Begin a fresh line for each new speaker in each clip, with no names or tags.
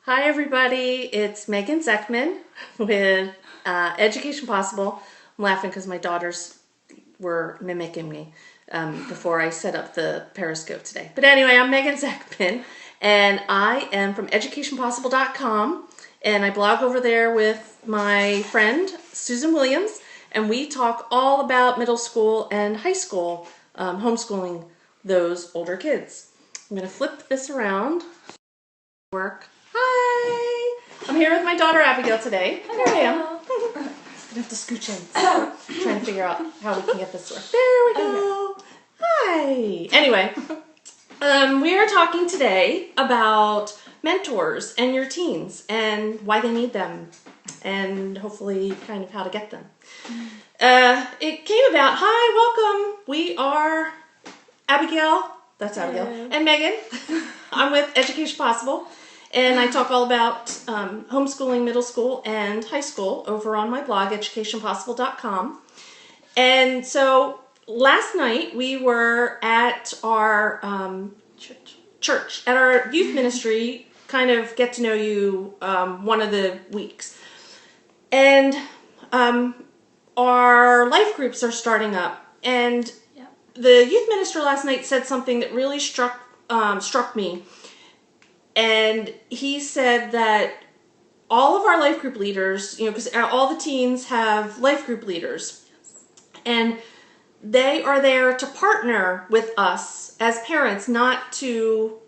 Hi everybody, it's Megan Zeckman with Education Possible. I'm laughing because my daughters were mimicking me before I set up the Periscope today. But anyway, I'm Megan Zeckman and I am from educationpossible.com and I blog over there with my friend Susan Williams, and we talk all about middle school and high school homeschooling those older kids. I'm going to flip this around. Work. Hi! I'm here with my daughter Abigail today. Here I am. I'm gonna have to scooch in. Trying to figure out how we can get this to work. There we go. Hi! Anyway, we are talking today about mentors and your teens and why they need them and hopefully kind of how to get them. It came about, hi, welcome. We are Abigail, that's Abigail, and Megan. I'm with Education Possible. And I talk all about homeschooling middle school and high school over on my blog, educationpossible.com. And so last night we were at our church, at our youth ministry, kind of get to know you one of the weeks. And our life groups are starting up. And the youth minister last night said something that really struck me. And he said that all of our life group leaders, because all the teens have life group leaders, and they are there to partner with us as parents, not to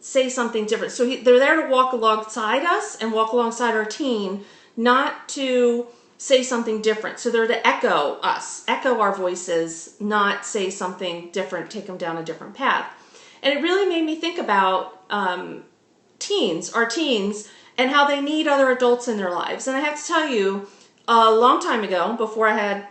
say something different. So they're there to walk alongside us and walk alongside our teen, not to say something different. So they're to echo us, echo our voices, not say something different, take them down a different path. And it really made me think about our teens, and how they need other adults in their lives. And I have to tell you, a long time ago, before I had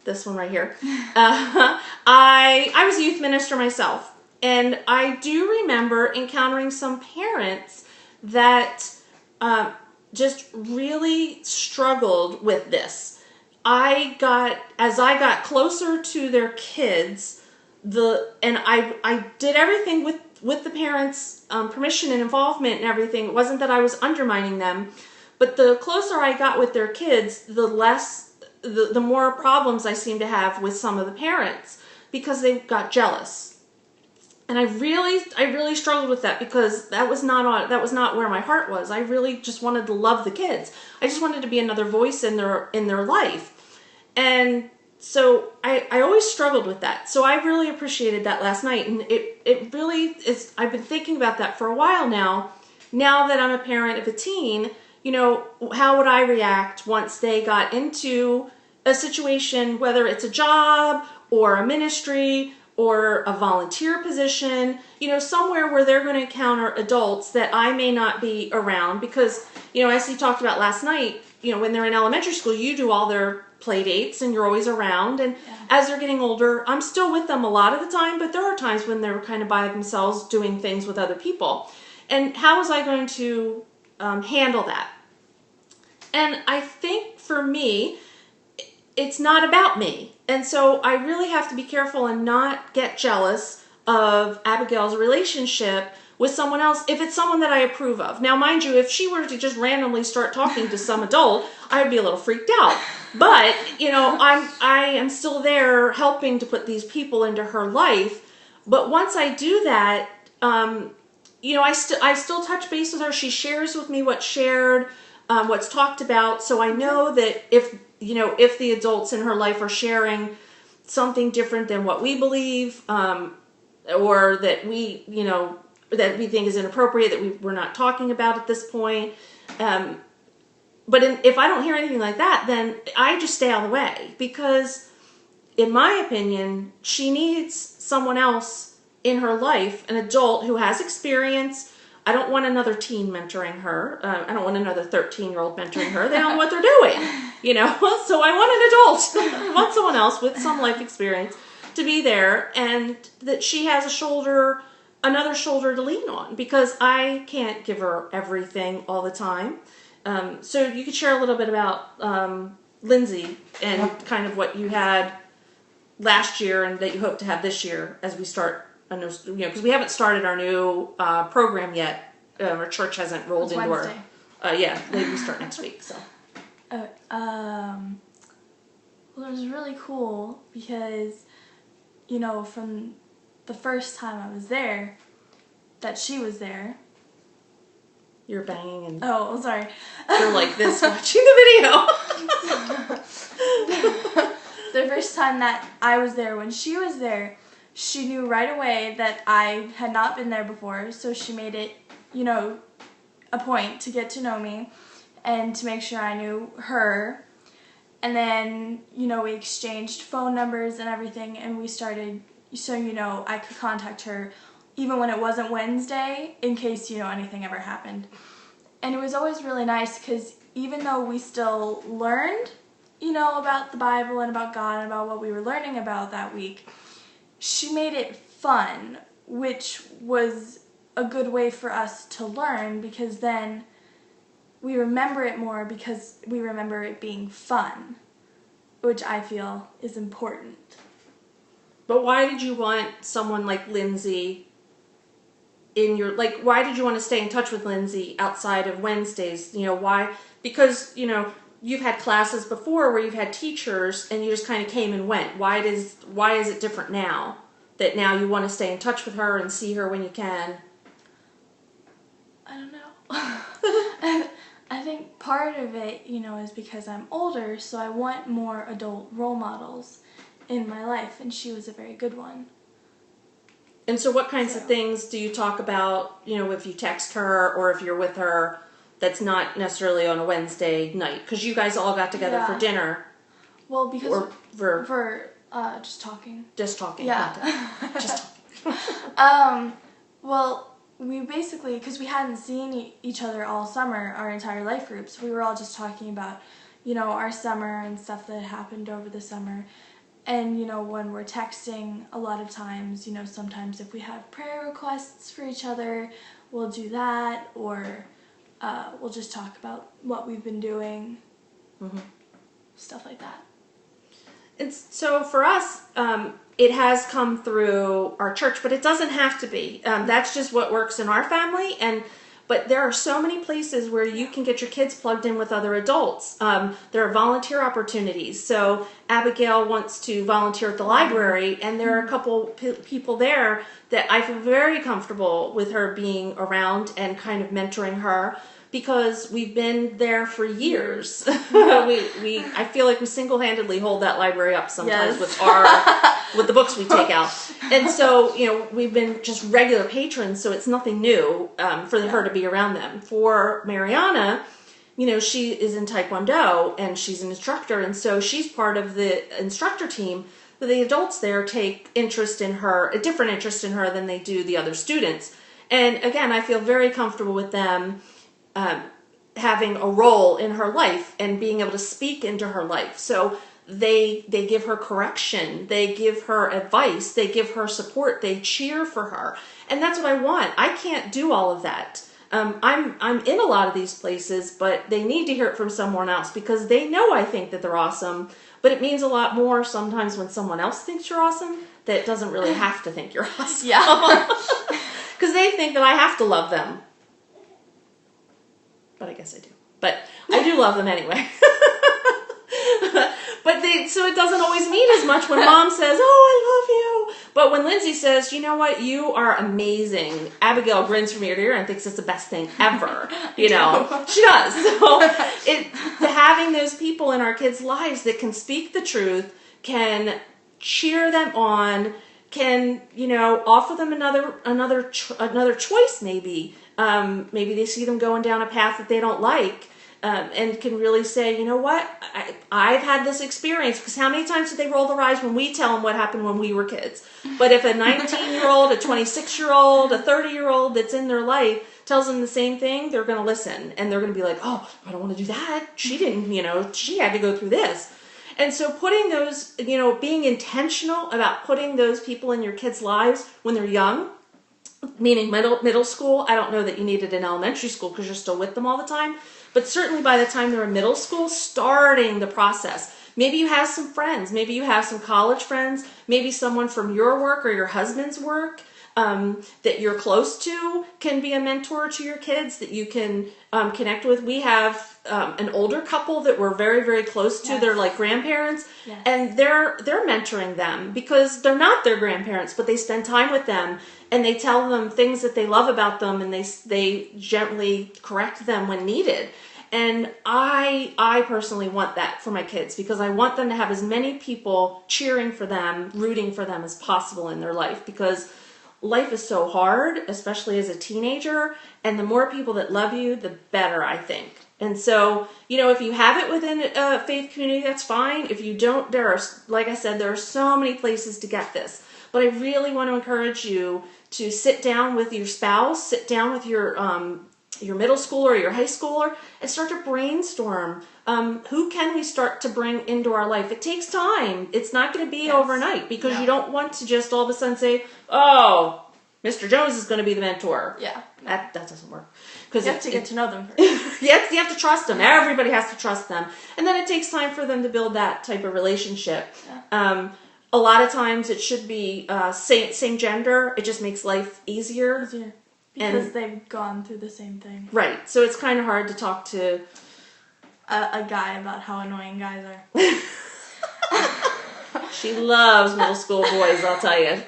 this one right here, I was a youth minister myself. And I do remember encountering some parents that just really struggled with this. As I got closer to their kids, I did everything with the parents' permission and involvement and everything. It wasn't that I was undermining them, but the closer I got with their kids, the more problems I seemed to have with some of the parents because they got jealous. And I really struggled with that because that was not where my heart was. I really just wanted to love the kids. I just wanted to be another voice in their life. And so I always struggled with that. So I really appreciated that last night. And it really is, I've been thinking about that for a while now. Now that I'm a parent of a teen, how would I react once they got into a situation, whether it's a job or a ministry or a volunteer position, somewhere where they're going to encounter adults that I may not be around because, as you talked about last night, when they're in elementary school, you do all their play dates and you're always around. And as they're getting older, I'm still with them a lot of the time, but there are times when they're kind of by themselves doing things with other people. And how was I going to handle that? And I think for me, it's not about me. And so I really have to be careful and not get jealous of Abigail's relationship with someone else if it's someone that I approve of. Now, mind you, if she were to just randomly start talking to some adult, I would be a little freaked out. But, I am still there helping to put these people into her life. But once I do that, I still touch base with her. She shares with me what's shared, what's talked about. So I know that if the adults in her life are sharing something different than what we believe, or that we think is inappropriate, that we're not talking about at this point. But if I don't hear anything like that, then I just stay out of the way because, in my opinion, she needs someone else in her life, an adult who has experience. I don't want another teen mentoring her. I don't want another 13-year-old mentoring her. They don't know what they're doing, So I want an adult. I want someone else with some life experience to be there, and that she has another shoulder to lean on, because I can't give her everything all the time. So you could share a little bit about Lindsay and kind of what you had last year and that you hope to have this year as we start because we haven't started our new program yet. Our church hasn't rolled into
Wednesday.
Maybe we start next week. So.
Well, it was really cool because, from the first time I was there, that she was there.
You're banging and
Oh, sorry.
you're like this watching the video.
The first time that I was there, when she was there, she knew right away that I had not been there before, so she made it, a point to get to know me and to make sure I knew her. And then, we exchanged phone numbers and everything, and we started, so, I could contact her even when it wasn't Wednesday, in case, anything ever happened. And it was always really nice because even though we still learned, about the Bible and about God and about what we were learning about that week, she made it fun, which was a good way for us to learn, because then we remember it more because we remember it being fun, which I feel is important.
But why did you want someone like Lindsay in your, why did you want to stay in touch with Lindsay outside of Wednesdays? Why? Because, you've had classes before where you've had teachers and you just kind of came and went. Why is it different now? That now you want to stay in touch with her and see her when you can?
I don't know. I think part of it, is because I'm older, so I want more adult role models in my life, and she was a very good one.
And so what kinds of things do you talk about, if you text her or if you're with her that's not necessarily on a Wednesday night? Because you guys all got together for dinner.
Well, because
or
for just talking.
Just talking.
Yeah.
Just talking.
Well, we basically, because we hadn't seen each other all summer, our entire life groups, we were all just talking about, our summer and stuff that happened over the summer. And, when we're texting, a lot of times, sometimes if we have prayer requests for each other, we'll do that, or we'll just talk about what we've been doing, stuff like that.
And so for us, it has come through our church, but it doesn't have to be. That's just what works in our family. But there are so many places where you can get your kids plugged in with other adults. There are volunteer opportunities. So Abigail wants to volunteer at the library, and there are a couple people there that I feel very comfortable with her being around and kind of mentoring her, because we've been there for years. I feel like we single-handedly hold that library up sometimes with the books we take out. And so, we've been just regular patrons, so it's nothing new for her to be around them. For Mariana, she is in Taekwondo and she's an instructor, and so she's part of the instructor team. The adults there take interest in her, a different interest in her than they do the other students. And again, I feel very comfortable with them having a role in her life and being able to speak into her life. So they give her correction, they give her advice, they give her support, they cheer for her. And that's what I want. I can't do all of that. I'm in a lot of these places, but they need to hear it from someone else, because they know I think that they're awesome, but it means a lot more sometimes when someone else thinks you're awesome that doesn't really have to think you're awesome.
Yeah.
Because they think that I have to love them. But I guess I do. But I do love them anyway. So it doesn't always mean as much when Mom says, "Oh, I love you." But when Lindsay says, "You know what? You are amazing," Abigail grins from ear to ear and thinks it's the best thing ever. She does. So having those people in our kids' lives that can speak the truth, can cheer them on, can offer them another choice maybe. Maybe they see them going down a path that they don't like, and can really say, "You know what? I've had this experience." Because how many times did they roll their eyes when we tell them what happened when we were kids? But if a 19-year-old, a 26-year-old, a 30-year-old that's in their life tells them the same thing, they're going to listen. And they're going to be like, "Oh, I don't want to do that. She didn't, she had to go through this." And so putting those, being intentional about putting those people in your kids' lives when they're young, meaning middle school. I don't know that you need it in elementary school because you're still with them all the time. But certainly by the time they're in middle school, starting the process. maybe you have some friends, maybe you have some college friends, maybe someone from your work or your husband's work that you're close to can be a mentor to your kids that you can connect with. We have an older couple that we're very, very close to.
Yes.
They're like grandparents,
Yes.
and they're mentoring them because they're not their grandparents, but they spend time with them and they tell them things that they love about them, and they gently correct them when needed. And I personally want that for my kids because I want them to have as many people cheering for them, rooting for them as possible in their life, because life is so hard, especially as a teenager, and the more people that love you, the better, I think. And so, if you have it within a faith community, that's fine. If you don't, like I said, there are so many places to get this. But I really want to encourage you to sit down with your spouse, sit down with your middle schooler or your high schooler, and start to brainstorm. Who can we start to bring into our life? It takes time. It's not going to be overnight, because you don't want to just all of a sudden say, oh, Mr. Jones is going to be the mentor.
Yeah.
That doesn't work.
You have to get to know them first.
You have to trust them. Everybody has to trust them. And then it takes time for them to build that type of relationship.
Yeah.
A lot of times it should be same gender. It just makes life easier.
Because they've gone through the same thing.
Right. So it's kind of hard to talk to
a guy about how annoying guys are.
She loves middle school boys, I'll tell you.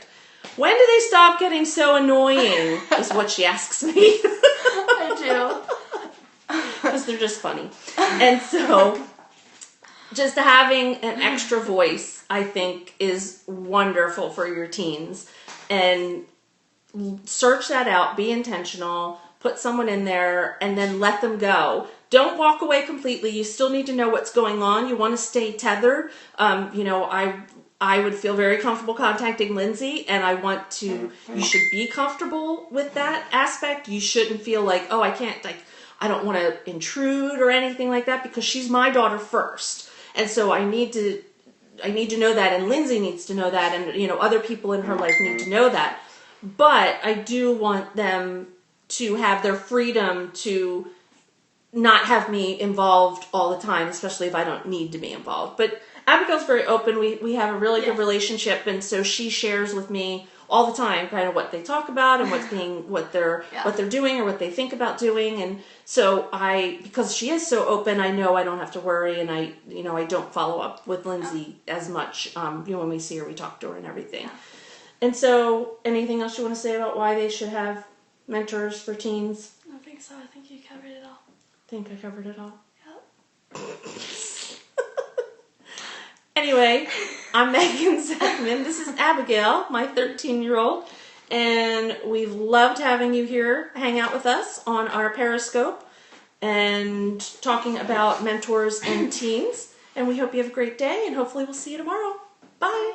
When do they stop getting so annoying, is what she asks me.
I do.
Because they're just funny. And so, just having an extra voice, I think, is wonderful for your teens. And search that out, be intentional, put someone in there, and then let them go. Don't walk away completely. You still need to know what's going on. You want to stay tethered. I would feel very comfortable contacting Lindsay, and I want to, you should be comfortable with that aspect. You shouldn't feel like, oh, I don't want to intrude or anything like that, because she's my daughter first. And so I need to know that, and Lindsay needs to know that, and other people in her life need to know that. But I do want them to have their freedom to not have me involved all the time, especially if I don't need to be involved. But Abigail's very open. We have a really good relationship, and so she shares with me all the time kind of what they talk about and what they're doing or what they think about doing. And so because she is so open, I know I don't have to worry, and I don't follow up with Lindsay as much. When we see her, we talk to her and everything.
Yeah.
And so, anything else you want to say about why they should have mentors for teens?
I don't think so. I think you covered it all.
I think I covered it all.
Yep.
Anyway, I'm Megan Zechman. This is Abigail, my 13-year-old. And we've loved having you here hang out with us on our Periscope and talking about mentors and teens. And we hope you have a great day, and hopefully we'll see you tomorrow. Bye.